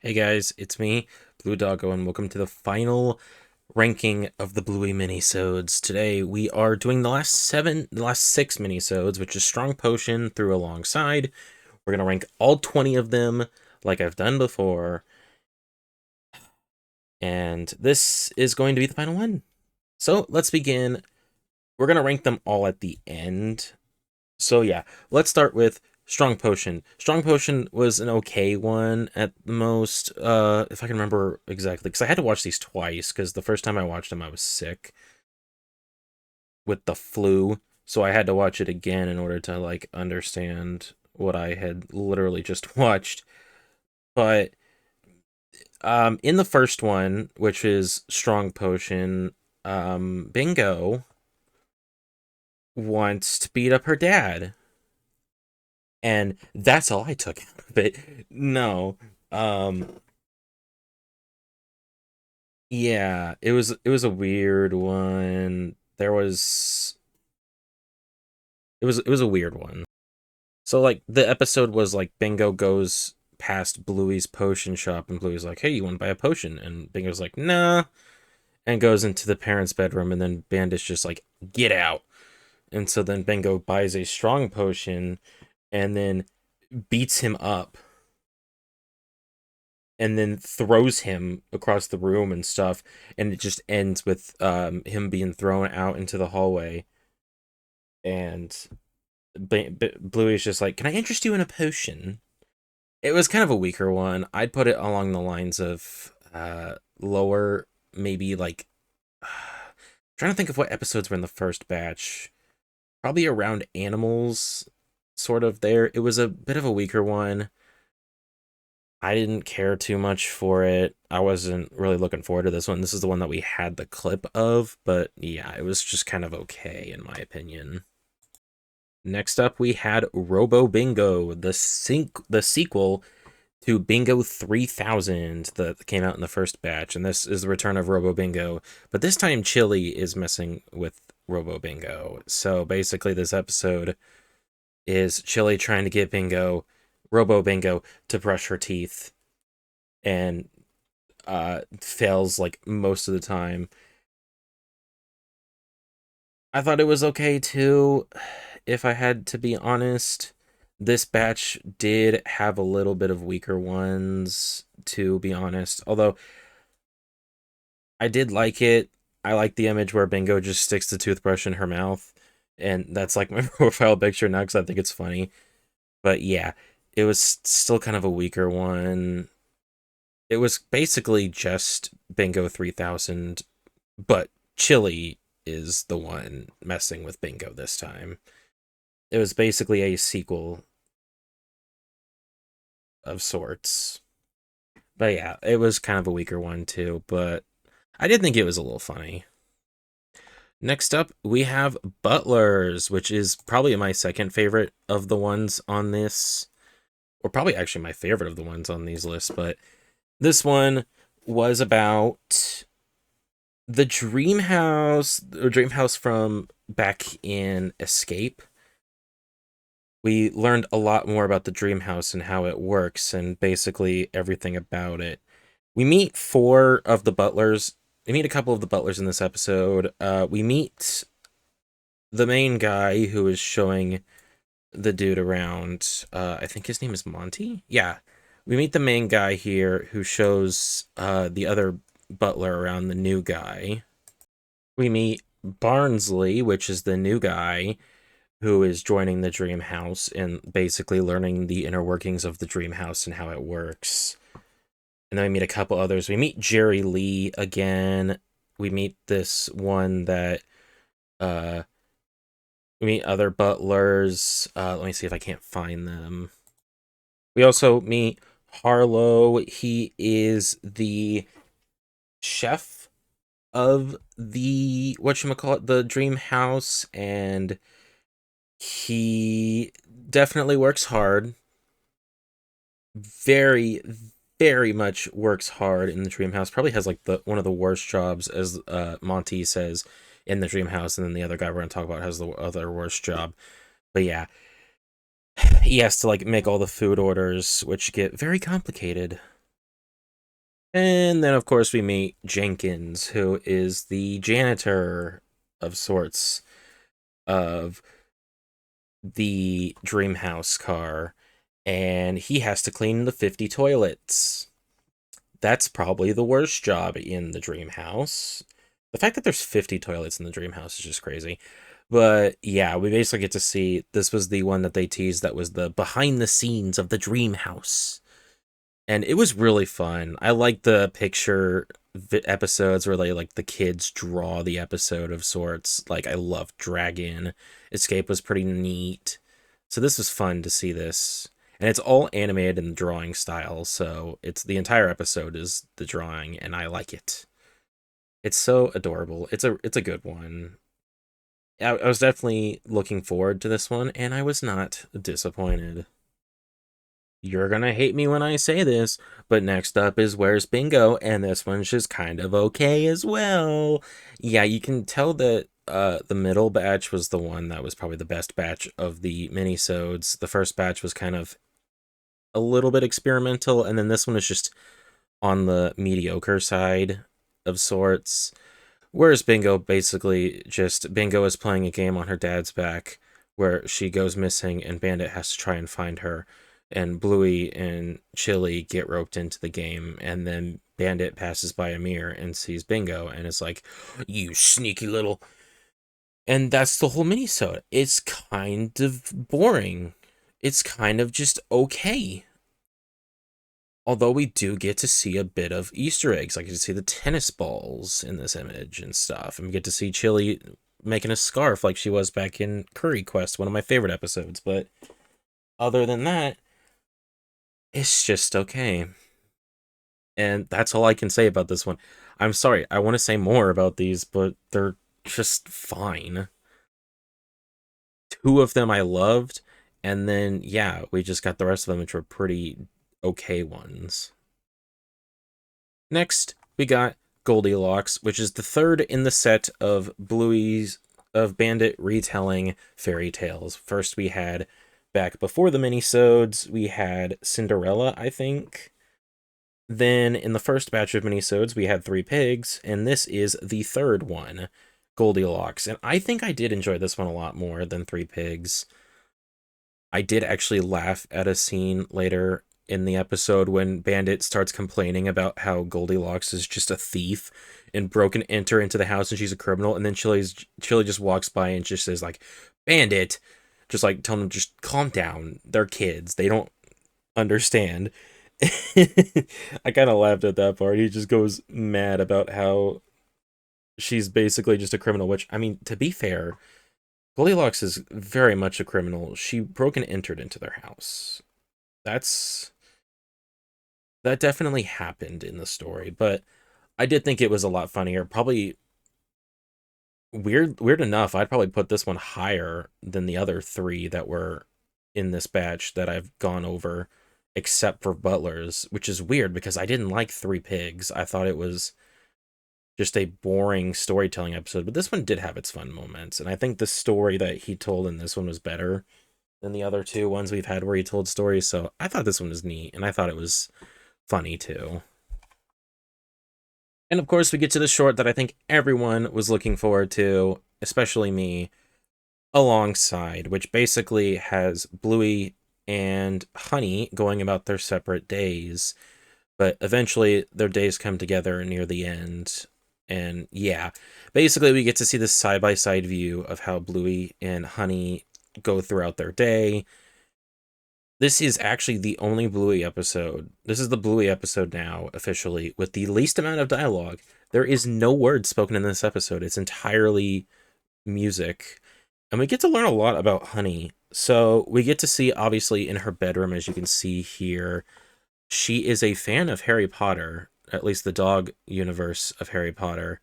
Hey guys, it's me, Blue Doggo, and welcome to the final ranking of the Bluey Minisodes. Today we are doing the last six Minisodes, which is Strong Potion through alongside. We're gonna rank all 20 of them, like I've done before, and this is going to be the final one. So let's begin. We're gonna rank them all at the end. So yeah, let's start with Strong Potion. Strong Potion was an okay one at the most, if I can remember exactly, because I had to watch these twice, because the first time I watched them I was sick with the flu, so I had to watch it again in order to, like, understand what I had literally just watched. But, in the first one, which is Strong Potion, Bingo wants to beat up her dad. And that's all I took out of it. No. Um yeah, it was a weird one. It was a weird one. So like the episode was like Bingo goes past Bluey's potion shop and Bluey's like, "Hey, you want to buy a potion?" And Bingo's like, "Nah." And goes into the parents' bedroom and then Bandit's just like, "Get out." And so then Bingo buys a strong potion and then beats him up and then throws him across the room and stuff, and it just ends with him being thrown out into the hallway, and Bluey's just like, "Can I interest you in a potion?" It was kind of a weaker one. I'd put it along the lines of lower, maybe like trying to think of what episodes were in the first batch. Probably around animals, sort of there. It was a bit of a weaker one. I didn't care too much for it. I wasn't really looking forward to this one. This is the one that we had the clip of, but yeah, it was just kind of okay in my opinion. Next up, we had Robo Bingo, the sequel to Bingo 3000 that came out in the first batch, and this is the return of Robo Bingo. But this time, Chili is messing with Robo Bingo. So basically, this episode is Chili trying to get Robo Bingo, to brush her teeth, and fails like most of the time. I thought it was okay too, if I had to be honest. This batch did have a little bit of weaker ones, to be honest. Although I did like it. I like the image where Bingo just sticks the toothbrush in her mouth, and that's like my profile picture now because I think it's funny. But yeah, it was still kind of a weaker one. It was basically just Bingo 3000, but Chili is the one messing with Bingo this time. It was basically a sequel of sorts. But yeah, it was kind of a weaker one too, but I did think it was a little funny. Next up, we have Butlers, which is probably my second favorite of the ones on this, or probably actually my favorite of the ones on these lists, but this one was about the dream house from back in Escape. We learned a lot more about the dream house and how it works and basically everything about it. We meet four of the butlers. We meet a couple of the butlers in this episode. We meet the main guy who is showing the dude around. I think his name is Monty. Yeah, we meet the main guy here who shows the other butler around the new guy. We meet Barnsley, which is the new guy who is joining the dream house and basically learning the inner workings of the dream house and how it works. And then we meet a couple others. We meet Jerry Lee again. We meet this one that uh we meet other butlers. Let me see if I can't find them. We also meet Harlow. He is the chef of the whatchamacallit, the dream house, and he definitely works hard. Very, very much works hard in the dream house. Probably has like the one of the worst jobs, as Monty says, in the dream house, and then the other guy we're gonna talk about has the other worst job. But yeah, he has to like make all the food orders, which get very complicated. And then, of course, we meet Jenkins, who is the janitor of sorts of the dream house car, and he has to clean the 50 toilets. That's probably the worst job in the dream house. The fact that there's 50 toilets in the dream house is just crazy. But yeah, we basically get to see this was the one that they teased that was the behind the scenes of the dream house. And it was really fun. I like the picture episodes where they like the kids draw the episode of sorts. Like I love Dragon. Escape was pretty neat. So this was fun to see this. And it's all animated in the drawing style, so it's the entire episode is the drawing and I like it. It's so adorable. It's a good one. I was definitely looking forward to this one and I was not disappointed. You're gonna hate me when I say this, but next up is Where's Bingo, and this one's just kind of okay as well. Yeah, you can tell that the middle batch was the one that was probably the best batch of the minisodes. The first batch was kind of a little bit experimental, and then this one is just on the mediocre side of sorts. Whereas Bingo basically just Bingo is playing a game on her dad's back where she goes missing and Bandit has to try and find her. And Bluey and Chili get roped into the game, and then Bandit passes by a mirror and sees Bingo and is like, "You sneaky little." And that's the whole minisode. It's kind of boring. It's kind of just okay. Although we do get to see a bit of Easter eggs, like you see the tennis balls in this image and stuff, and we get to see Chili making a scarf like she was back in Curry Quest, one of my favorite episodes. But other than that, it's just okay. And that's all I can say about this one. I'm sorry, I want to say more about these, but they're just fine. Two of them I loved, and then, yeah, we just got the rest of them, which were pretty okay ones. Next, we got Goldilocks, which is the third in the set of Bandit retelling fairy tales. First, we had back before the minisodes, we had Cinderella, I think. Then in the first batch of minisodes, we had Three Pigs, and this is the third one, Goldilocks. And I think I did enjoy this one a lot more than Three Pigs. I did actually laugh at a scene later in the episode when Bandit starts complaining about how Goldilocks is just a thief and broke and enter into the house and she's a criminal, and then Chili just walks by and just says like, "Bandit," just like telling them just calm down. They're kids. They don't understand. I kind of laughed at that part. He just goes mad about how she's basically just a criminal, which, I mean, to be fair, Goldilocks is very much a criminal. She broke and entered into their house. That definitely happened in the story, but I did think it was a lot funnier. Probably weird enough, I'd probably put this one higher than the other three that were in this batch that I've gone over, except for Butler's, which is weird because I didn't like Three Pigs. I thought it was just a boring storytelling episode, but this one did have its fun moments, and I think the story that he told in this one was better than the other two ones we've had where he told stories, so I thought this one was neat, and I thought it was funny too. And of course, we get to the short that I think everyone was looking forward to, especially me, alongside, which basically has Bluey and Honey going about their separate days, but eventually their days come together near the end. And yeah, basically we get to see this side-by-side view of how Bluey and Honey go throughout their day. This is actually the only Bluey episode. This is the Bluey episode now, officially, with the least amount of dialogue. There is no words spoken in this episode. It's entirely music. And we get to learn a lot about Honey. So we get to see, obviously, in her bedroom, as you can see here, she is a fan of Harry Potter, at least the dog universe of Harry Potter.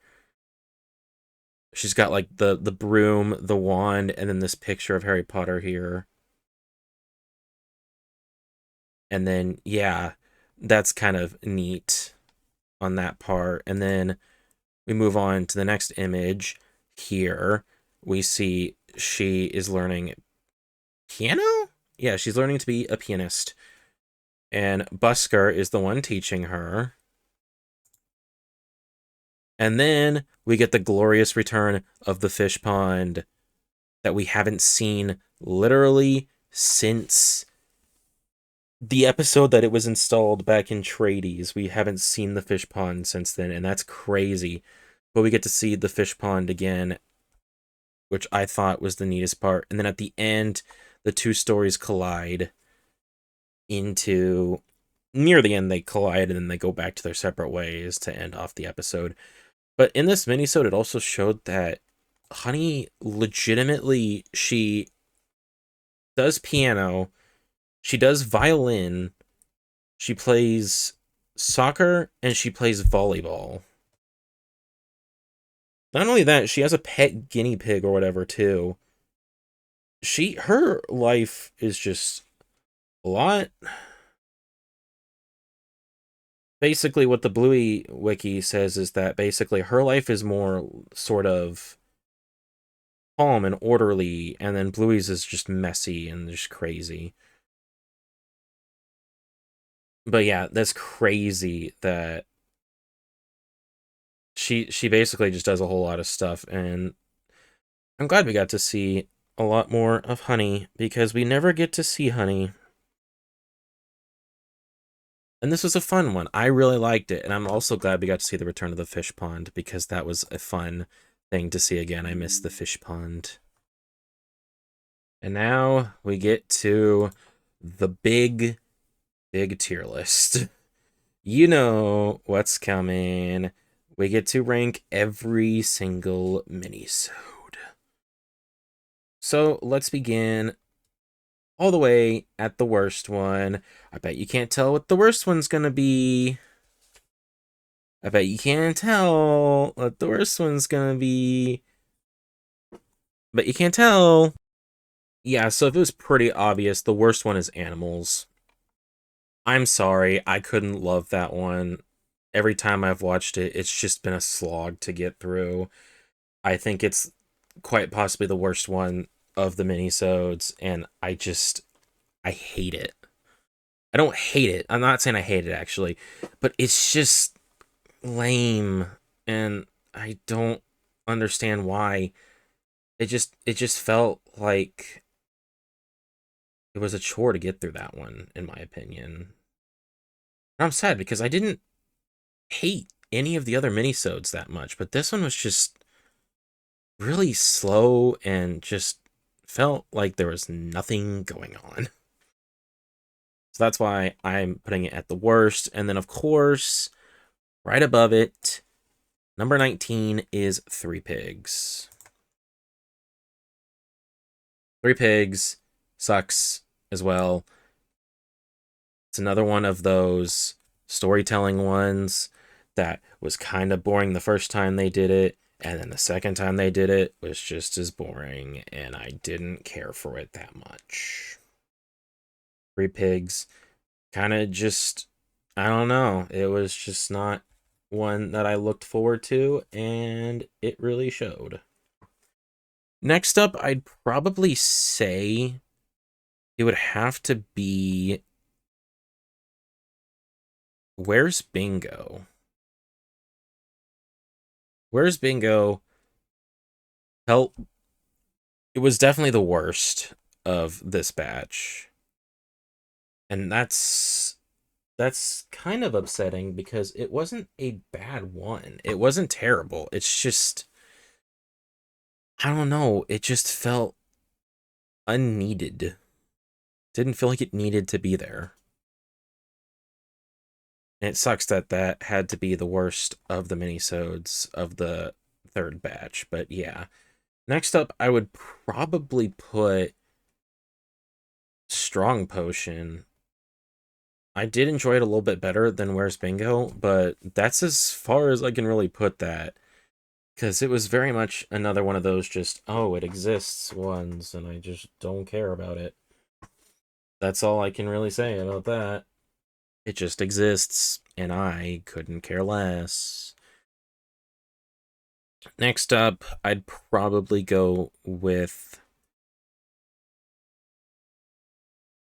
She's got like the broom, the wand, and then this picture of Harry Potter here. And then, yeah, that's kind of neat on that part. And then we move on to the next image here. We see she is learning piano? Yeah, she's learning to be a pianist. And Busker is the one teaching her. And then we get the glorious return of the fish pond that we haven't seen literally since the episode that it was installed back in Trades. We haven't seen the fish pond since then, and that's crazy. But we get to see the fish pond again, which I thought was the neatest part. And then at the end, the two stories collide into... Near the end, they collide, and then they go back to their separate ways to end off the episode. But in this minisode, it also showed that Honey legitimately, she does piano, she does violin, she plays soccer, and she plays volleyball. Not only that, she has a pet guinea pig or whatever too. Her life is just a lot. Basically, what the Bluey wiki says is that basically her life is more sort of calm and orderly, and then Bluey's is just messy and just crazy. But yeah, that's crazy that she basically just does a whole lot of stuff, and I'm glad we got to see a lot more of Honey, because we never get to see Honey. And this was a fun one. I really liked it, and I'm also glad we got to see the return of the fish pond, because that was a fun thing to see again. I miss the fish pond. And now we get to the big tier list. You know what's coming. We get to rank every single minisode. So let's begin all the way at the worst one. I bet you can't tell what the worst one's gonna be. I bet you can't tell what the worst one's gonna be. But you can't tell. Yeah, so if it was pretty obvious, the worst one is Animals. I'm sorry, I couldn't love that one. Every time I've watched it, it's just been a slog to get through. I think it's quite possibly the worst one of the minisodes, and I hate it. I don't hate it. I'm not saying I hate it, actually, but it's just lame, and I don't understand why. It just felt like it was a chore to get through that one, in my opinion. And I'm sad because I didn't hate any of the other minisodes that much, but this one was just really slow and just felt like there was nothing going on. So that's why I'm putting it at the worst. And then, of course, right above it, number 19 is Three Pigs. Three Pigs sucks as well. It's another one of those storytelling ones that was kind of boring the first time they did it, and then the second time they did it was just as boring, and I didn't care for it that much. Three Pigs kind of just, I don't know, it was just not one that I looked forward to, and it really showed. Next up, I'd probably say it would have to be Where's Bingo? Where's Bingo felt... It was definitely the worst of this batch. And that's kind of upsetting because it wasn't a bad one. It wasn't terrible. It's just, I don't know, it just felt unneeded. Didn't feel like it needed to be there. And it sucks that that had to be the worst of the minisodes of the third batch, but yeah. Next up, I would probably put Strong Potion. I did enjoy it a little bit better than Where's Bingo, but that's as far as I can really put that. Because it was very much another one of those just, oh, it exists ones, and I just don't care about it. That's all I can really say about that. It just exists, and I couldn't care less. Next up, I'd probably go with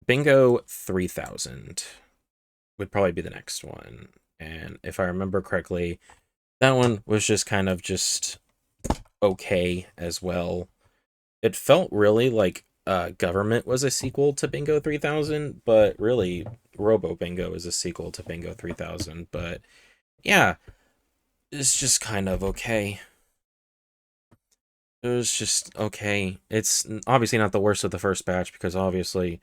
Bingo 3000. Would probably be the next one. And if I remember correctly, That one was just kind of just okay as well. It felt really like Government was a sequel to Bingo 3000, but really Robo Bingo is a sequel to Bingo 3000. But yeah, it's just kind of okay. It was just okay. It's obviously not the worst of the first batch because obviously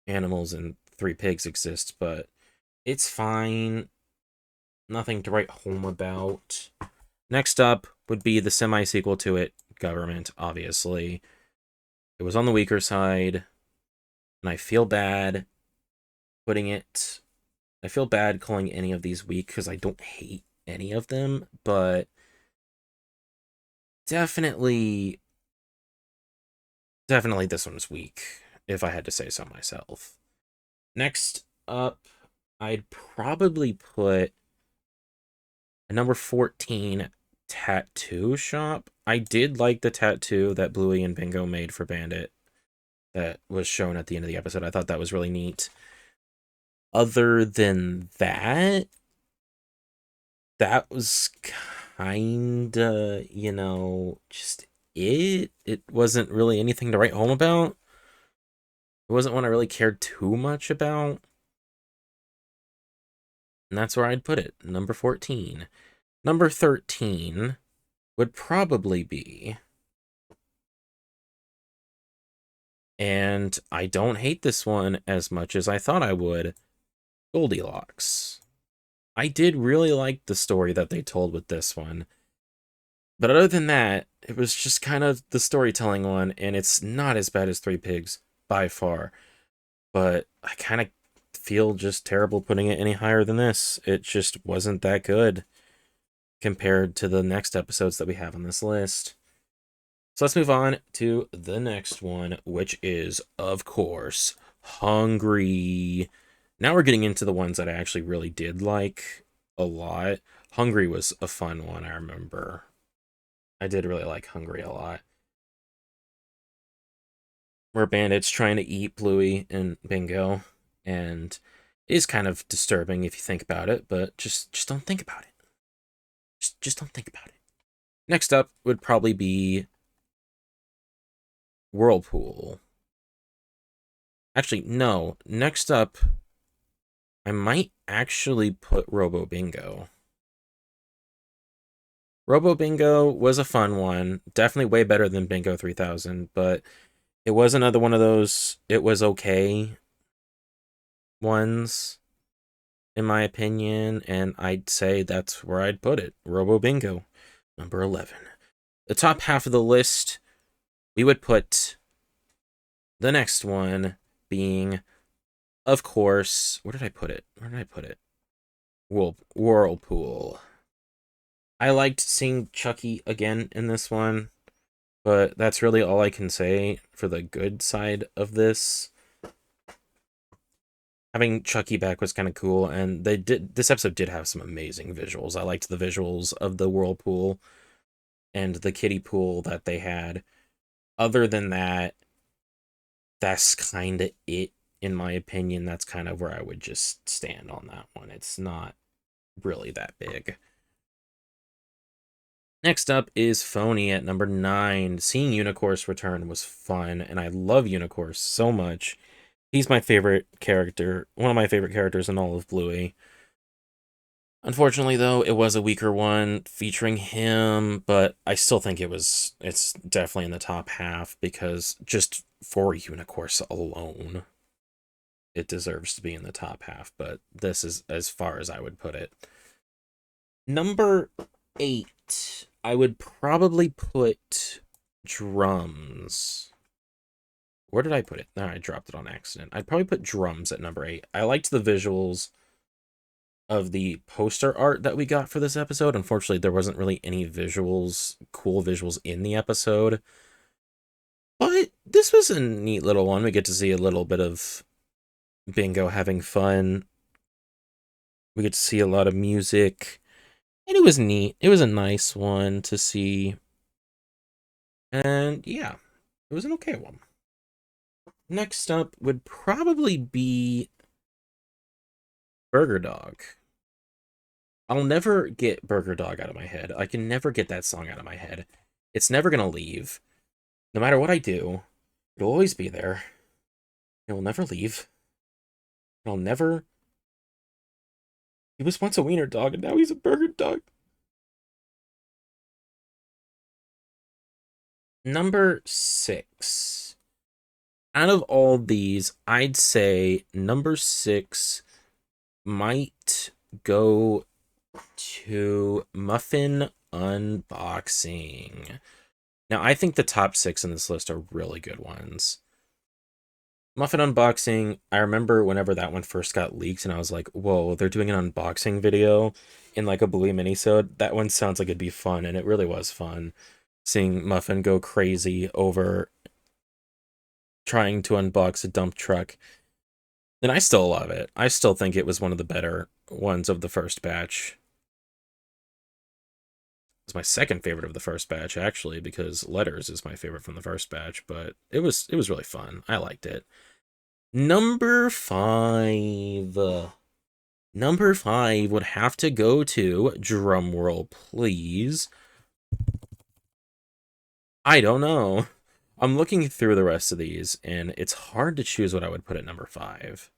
animals and three pigs exist, but it's fine. Nothing to write home about. Next up would be the semi-sequel to it, Government, obviously. It was on the weaker side, and I feel bad putting it... I feel bad calling any of these weak, because I don't hate any of them, but definitely this one's weak, if I had to say so myself. Next up, I'd probably put a number 14, Tattoo Shop. I did like the tattoo that Bluey and Bingo made for Bandit that was shown at the end of the episode. I thought that was really neat. Other than that, that was kinda, just it. It wasn't really anything to write home about. It wasn't one I really cared too much about. And that's where I'd put it, number 14. Number 13 would probably be... And I don't hate this one as much as I thought I would. Goldilocks. I did really like the story that they told with this one. But other than that, it was just kind of the storytelling one, and it's not as bad as Three Pigs, by far. But I kind of feel just terrible putting it any higher than this. It just wasn't that good compared to the next episodes that we have on this list. So let's move on to the next one, which is, of course, Hungry. Now we're getting into the ones that I actually really did like a lot. Hungry was a fun one, I remember. I did really like Hungry a lot. We're bandits trying to eat Bluey and Bingo, and it is kind of disturbing if you think about it, but just don't think about it. Just don't think about it. Next up would probably be Whirlpool. Actually, no. Next up, I might actually put Robo Bingo. Robo Bingo was a fun one. Definitely way better than Bingo 3000, but it was another one of those it was okay ones, in my opinion, and I'd say that's where I'd put it. Robo Bingo, number 11. The top half of the list, we would put the next one being, of course, where did I put it? Whirlpool. I liked seeing Chucky again in this one, but that's really all I can say for the good side of this. Having Chucky back was kind of cool, and this episode did have some amazing visuals. I liked the visuals of the whirlpool and the kiddie pool that they had. Other than that, that's kind of it, in my opinion. That's kind of where I would just stand on that one. It's not really that big. Next up is Phony at number 9. Seeing Unicorse return was fun, and I love Unicorse so much. He's my favorite character, one of my favorite characters in all of Bluey. Unfortunately, though, it was a weaker one featuring him, but I still think it's definitely in the top half because just for Unicorse alone, it deserves to be in the top half, but this is as far as I would put it. Number 8, I would probably put Drums. Where did I put it? No, I dropped it on accident. I'd probably put Drums at number 8. I liked the visuals of the poster art that we got for this episode. Unfortunately, there wasn't really any cool visuals in the episode. But this was a neat little one. We get to see a little bit of Bingo having fun. We get to see a lot of music. And it was neat. It was a nice one to see. And yeah, it was an okay one. Next up would probably be Burger Dog. I'll never get Burger Dog out of my head. I can never get that song out of my head. It's never gonna leave. No matter what I do, it'll always be there. It will never leave. It'll never. He was once a wiener dog, and now he's a burger dog. Number 6. Out of all these, I'd say number 6 might go to Muffin Unboxing. Now, I think the top 6 in this list are really good ones. Muffin Unboxing, I remember whenever that one first got leaked, and I was like, whoa, they're doing an unboxing video in like a Bluey Minisode. That one sounds like it'd be fun, and it really was fun. Seeing Muffin go crazy over trying to unbox a dump truck. And I still love it. I still think it was one of the better ones of the first batch. It's my second favorite of the first batch, actually, because Letters is my favorite from the first batch, but it was really fun. I liked it. Number 5. Number 5 would have to go to, drumroll please, I don't know. I'm looking through the rest of these, and it's hard to choose what I would put at number 5.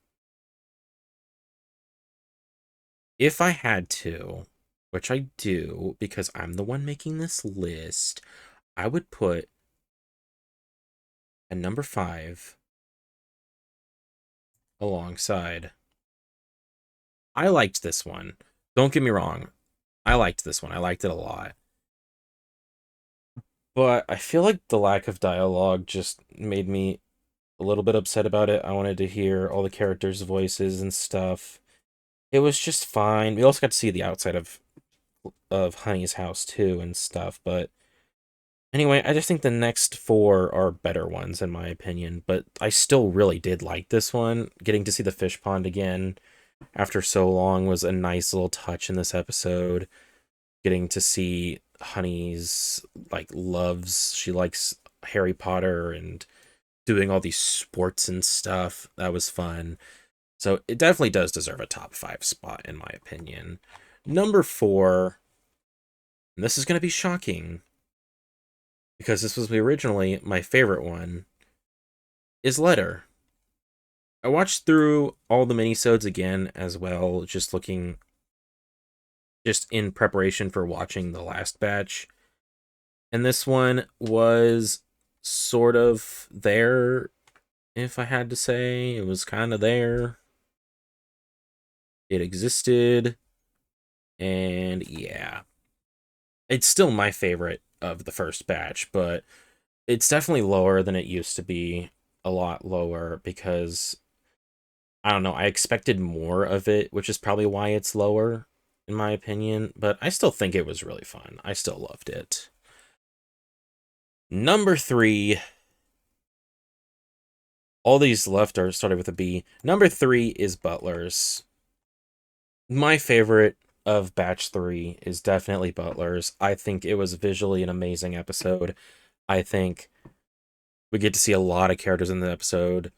If I had to, which I do, because I'm the one making this list, I would put a number 5 alongside. I liked this one. Don't get me wrong. I liked this one. I liked it a lot. But I feel like the lack of dialogue just made me a little bit upset about it. I wanted to hear all the characters' voices and stuff. It was just fine. We also got to see the outside of Honey's house too and stuff, but anyway, I just think the next 4 are better ones in my opinion, but I still really did like this one. Getting to see the fish pond again after so long was a nice little touch in this episode. Getting to see Honey's she likes Harry Potter and doing all these sports and stuff. That was fun. So it definitely does deserve a top 5 spot in my opinion. Number 4, and this is going to be shocking because this was originally my favorite one, is Letter. I watched through all the minisodes again as well, just in preparation for watching the last batch. And this one was sort of there, if I had to say. It was kind of there. It existed. And yeah. It's still my favorite of the first batch, but it's definitely lower than it used to be. A lot lower, because I don't know, I expected more of it, which is probably why it's lower, in my opinion, but I still think it was really fun. I still loved it. Number 3. All these left are started with a B. Number 3 is Butler's. My favorite of Batch 3 is definitely Butler's. I think it was visually an amazing episode. I think we get to see a lot of characters in the episode.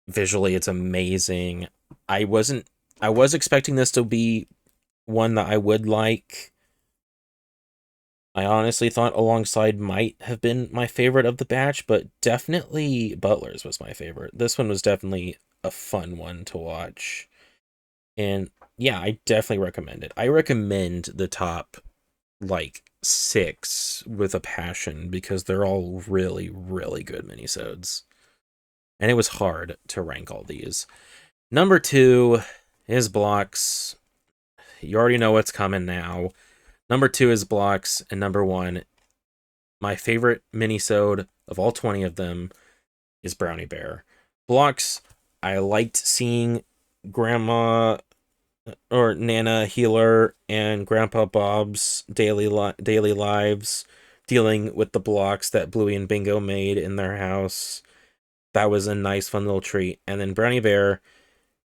Visually, it's amazing. I was expecting this to be one that I would like. I honestly thought Alongside might have been my favorite of the batch, but definitely Butler's was my favorite. This one was definitely a fun one to watch. And yeah, I definitely recommend it. I recommend the top 6 with a passion because they're all really, really good minisodes. And it was hard to rank all these. Number 2 is Blocks. You already know what's coming now. Number 2 is Blocks, and number 1, my favorite minisode of all 20 of them, is Brownie Bear. Blocks, I liked seeing Grandma or Nana Healer and Grandpa Bob's daily lives dealing with the blocks that Bluey and Bingo made in their house. That was a nice, fun little treat. And then Brownie Bear,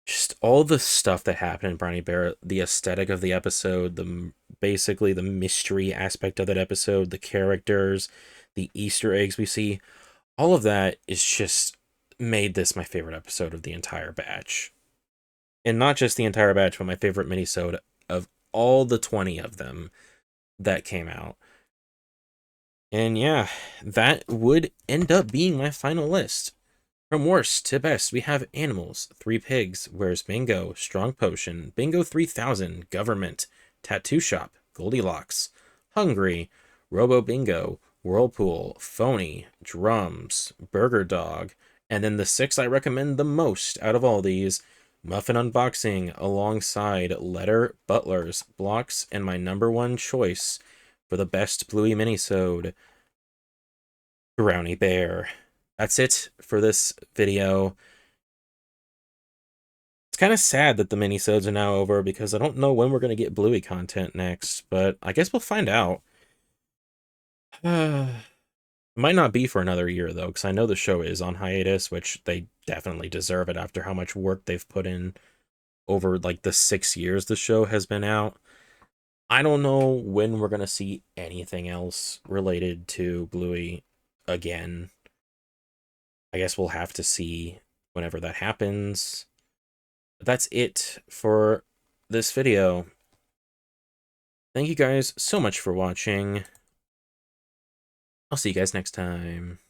just all the stuff that happened in Brownie Bear, the aesthetic of the episode, basically the mystery aspect of that episode, the characters, the Easter eggs we see, all of that is just made this my favorite episode of the entire batch. And not just the entire batch, but my favorite minisode of all the 20 of them that came out. And yeah, that would end up being my final list. From worst to best, we have Animals, Three Pigs, Where's Bingo, Strong Potion, Bingo 3000, Government, Tattoo Shop, Goldilocks, Hungry, Robo Bingo, Whirlpool, Phony, Drums, Burger Dog, and then the 6 I recommend the most out of all these, Muffin Unboxing, alongside Letter, Butlers, Blocks, and my #1 choice for the best Bluey Minisode, Brownie Bear. That's it for this video. It's kind of sad that the minisodes are now over because I don't know when we're going to get Bluey content next, but I guess we'll find out. Might not be for another year, though, because I know the show is on hiatus, which they definitely deserve it after how much work they've put in over, like, the 6 years the show has been out. I don't know when we're going to see anything else related to Bluey again. I guess we'll have to see whenever that happens. But that's it for this video. Thank you guys so much for watching. I'll see you guys next time.